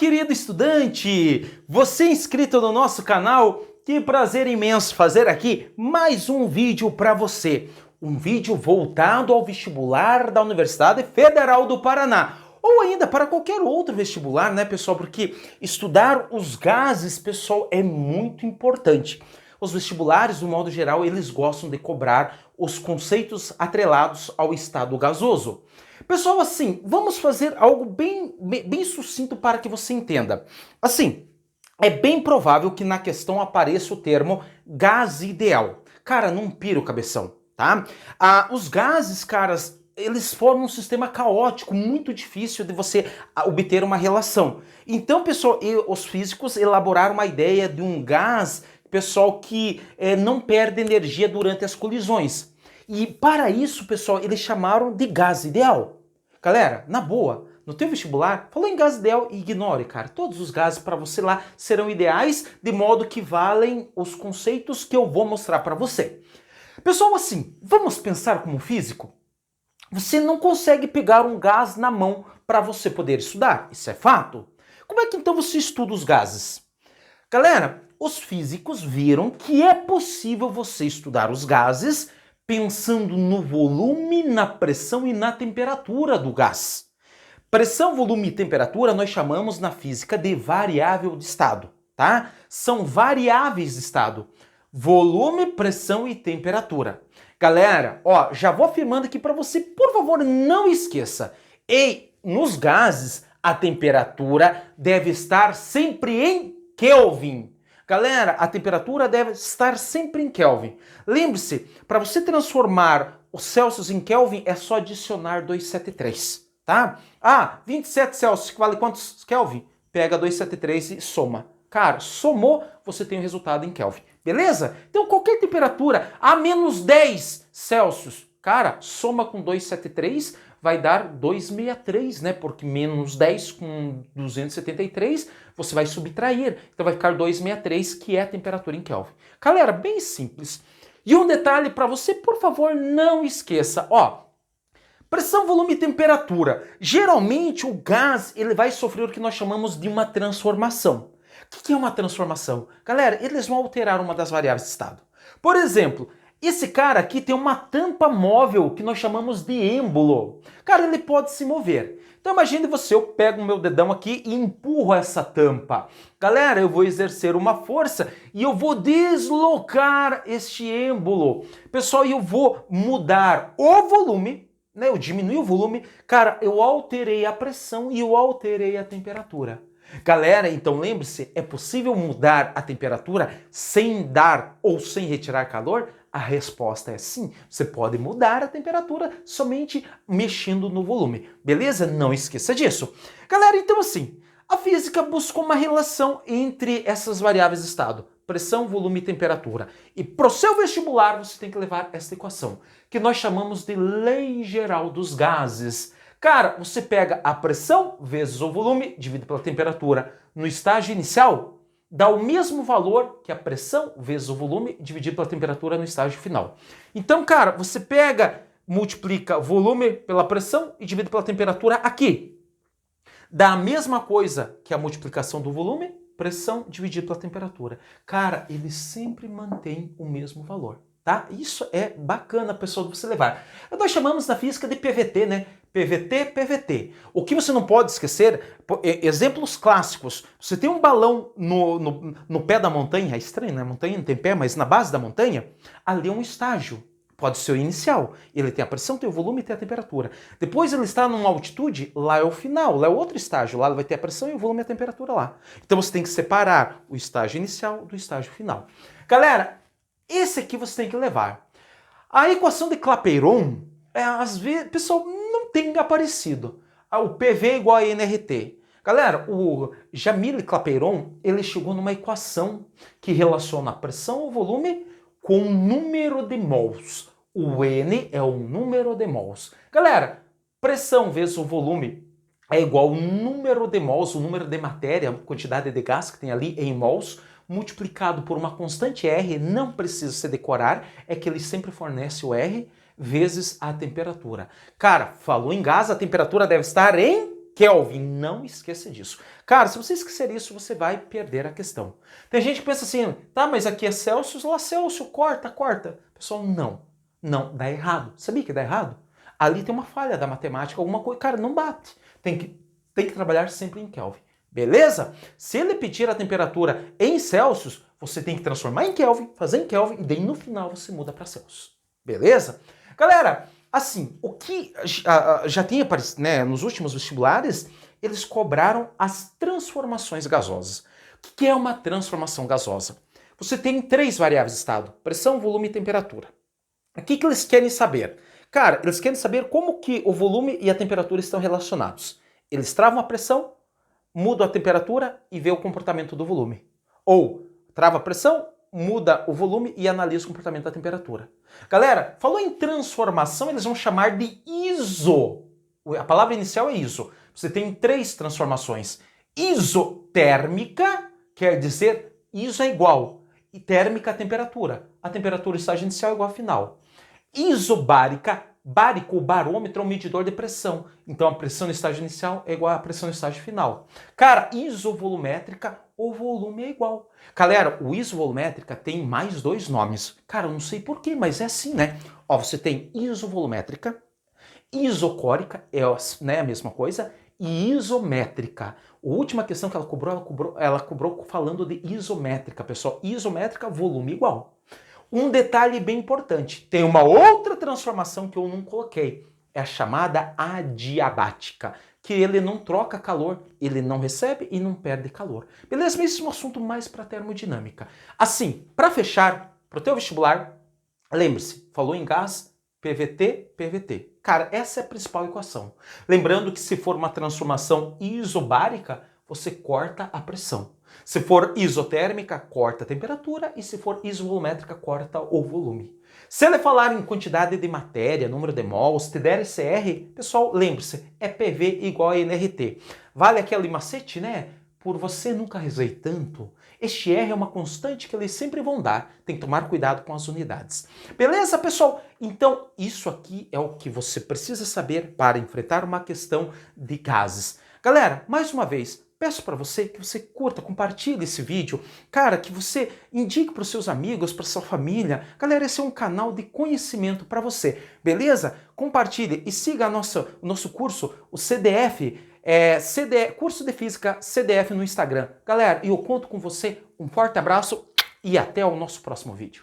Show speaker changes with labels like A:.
A: querido estudante! Você inscrito no nosso canal? Que prazer imenso fazer aqui mais um vídeo para você. Um vídeo voltado ao vestibular da Universidade Federal do Paraná. Ou ainda para qualquer outro vestibular, né, pessoal? Porque estudar os gases, pessoal, é muito importante. Os vestibulares, de modo geral, eles gostam de cobrar os conceitos atrelados ao estado gasoso. Pessoal, assim, vamos fazer algo bem sucinto para que você entenda. Assim, é bem provável que na questão apareça o termo gás ideal. Cara, não pira o cabeção, tá? Os gases, caras, eles formam um sistema caótico, muito difícil de você obter uma relação. Então, pessoal, os físicos elaboraram uma ideia de um gás, pessoal, que não perde energia durante as colisões. E para isso, pessoal, eles chamaram de gás ideal. Galera, na boa, no teu vestibular, falou em gás ideal, ignore, cara. Todos os gases para você lá serão ideais, de modo que valem os conceitos que eu vou mostrar para você. Pessoal, assim, vamos pensar como físico? Você não consegue pegar um gás na mão para você poder estudar, isso é fato. Como é que então você estuda os gases? Galera, os físicos viram que é possível você estudar os gases pensando no volume, na pressão e na temperatura do gás. Pressão, volume e temperatura nós chamamos na física de variável de estado, tá? São variáveis de estado. Volume, pressão e temperatura. Galera, ó, já vou afirmando aqui para você, por favor, não esqueça. Nos gases, a temperatura deve estar sempre em Kelvin. Galera, a temperatura deve estar sempre em Kelvin. Lembre-se, para você transformar os Celsius em Kelvin, é só adicionar 273, tá? 27 Celsius, que vale quantos Kelvin? Pega 273 e soma. Cara, somou, você tem o resultado em Kelvin. Beleza? Então, qualquer temperatura a menos 10 Celsius, cara, soma com 273, vai dar 263, né? Porque menos 10 com 273, você vai subtrair. Então vai ficar 263, que é a temperatura em Kelvin. Galera, bem simples. E um detalhe para você, por favor, não esqueça. Ó, pressão, volume e temperatura. Geralmente o gás ele vai sofrer o que nós chamamos de uma transformação. O que é uma transformação? Galera, eles vão alterar uma das variáveis de estado. Por exemplo, esse cara aqui tem uma tampa móvel que nós chamamos de êmbolo. Cara, ele pode se mover. Então imagine você, eu pego o meu dedão aqui e empurro essa tampa. Galera, eu vou exercer uma força e eu vou deslocar este êmbolo. Pessoal, eu vou mudar o volume, né? Eu diminui o volume. Cara, eu alterei a pressão e eu alterei a temperatura. Galera, então lembre-se, é possível mudar a temperatura sem dar ou sem retirar calor? A resposta é sim, você pode mudar a temperatura somente mexendo no volume, beleza? Não esqueça disso. Galera, então assim, a física buscou uma relação entre essas variáveis de estado, pressão, volume e temperatura. E para o seu vestibular você tem que levar essa equação, que nós chamamos de lei geral dos gases. Cara, você pega a pressão vezes o volume, divide pela temperatura. No estágio inicial, dá o mesmo valor que a pressão vezes o volume, dividido pela temperatura no estágio final. Então, cara, você pega, multiplica o volume pela pressão e divide pela temperatura aqui. Dá a mesma coisa que a multiplicação do volume, pressão dividido pela temperatura. Cara, ele sempre mantém o mesmo valor. Tá? Isso é bacana, pessoal, de você levar. Nós chamamos na física de PVT, né? PVT, PVT. O que você não pode esquecer, exemplos clássicos. Você tem um balão no pé da montanha, é estranho, né? A montanha não tem pé, mas na base da montanha, ali é um estágio. Pode ser o inicial. Ele tem a pressão, tem o volume e tem a temperatura. Depois ele está numa altitude, lá é o final, lá é outro estágio. Lá vai ter a pressão e o volume e a temperatura lá. Então você tem que separar o estágio inicial do estágio final. Galera, esse aqui você tem que levar. A equação de Clapeyron, às vezes, pessoal, não tem aparecido. O PV é igual a nRT. Galera, o Jamil Clapeyron, ele chegou numa equação que relaciona a pressão, o volume, com o número de mols. O N é o número de mols. Galera, pressão vezes o volume é igual ao número de mols, o número de matéria, a quantidade de gás que tem ali em mols, multiplicado por uma constante R, não precisa se decorar, é que ele sempre fornece o R vezes a temperatura. Cara, falou em gás, a temperatura deve estar em Kelvin. Não esqueça disso. Cara, se você esquecer isso, você vai perder a questão. Tem gente que pensa assim, tá, mas aqui é Celsius, lá Celsius, corta. Pessoal, não, dá errado. Sabia que dá errado? Ali tem uma falha da matemática, alguma coisa, cara, não bate. Tem que trabalhar sempre em Kelvin. Beleza? Se ele pedir a temperatura em Celsius, você tem que transformar em Kelvin, fazer em Kelvin, e daí no final você muda para Celsius. Beleza? Galera, assim, o que já tinha aparecido, né, nos últimos vestibulares, eles cobraram as transformações gasosas. O que é uma transformação gasosa? Você tem 3 variáveis de estado: pressão, volume e temperatura. O que eles querem saber? Cara, eles querem saber como que o volume e a temperatura estão relacionados. Eles travam a pressão, mudam a temperatura e vê o comportamento do volume. Ou trava a pressão, muda o volume e analisa o comportamento da temperatura. Galera, falou em transformação, eles vão chamar de iso. A palavra inicial é iso. Você tem 3 transformações. Isotérmica quer dizer iso é igual. E térmica a temperatura. A temperatura estágio inicial é igual à final. Isobárica, bárico, o barômetro é um medidor de pressão. Então a pressão no estágio inicial é igual à pressão no estágio final. Cara, isovolumétrica, o volume é igual. Galera, o isovolumétrica tem mais 2 nomes. Cara, eu não sei porquê, mas é assim, né? Ó, você tem isovolumétrica, isocórica, é, né, a mesma coisa, e isométrica. A última questão que ela cobrou falando de isométrica, pessoal. Isométrica, volume igual. Um detalhe bem importante, tem uma outra transformação que eu não coloquei, é a chamada adiabática, que ele não troca calor, ele não recebe e não perde calor. Beleza? Mas isso é um assunto mais para termodinâmica. Assim, para fechar, para o teu vestibular, lembre-se, falou em gás, PVT. Cara, essa é a principal equação. Lembrando que se for uma transformação isobárica, você corta a pressão. Se for isotérmica, corta a temperatura, e se for isovolumétrica, corta o volume. Se ele falar em quantidade de matéria, número de mols, te der SR, pessoal, lembre-se, é PV igual a nRT. Vale aquele macete, né? Por você nunca rezei tanto, este R é uma constante que eles sempre vão dar. Tem que tomar cuidado com as unidades. Beleza, pessoal? Então, isso aqui é o que você precisa saber para enfrentar uma questão de gases. Galera, mais uma vez, peço para você que você curta, compartilhe esse vídeo, cara, que você indique para os seus amigos, para sua família. Galera, esse é um canal de conhecimento para você, beleza? Compartilhe e siga o nosso curso, o CDF, Curso de Física CDF no Instagram. Galera, eu conto com você, um forte abraço e até o nosso próximo vídeo.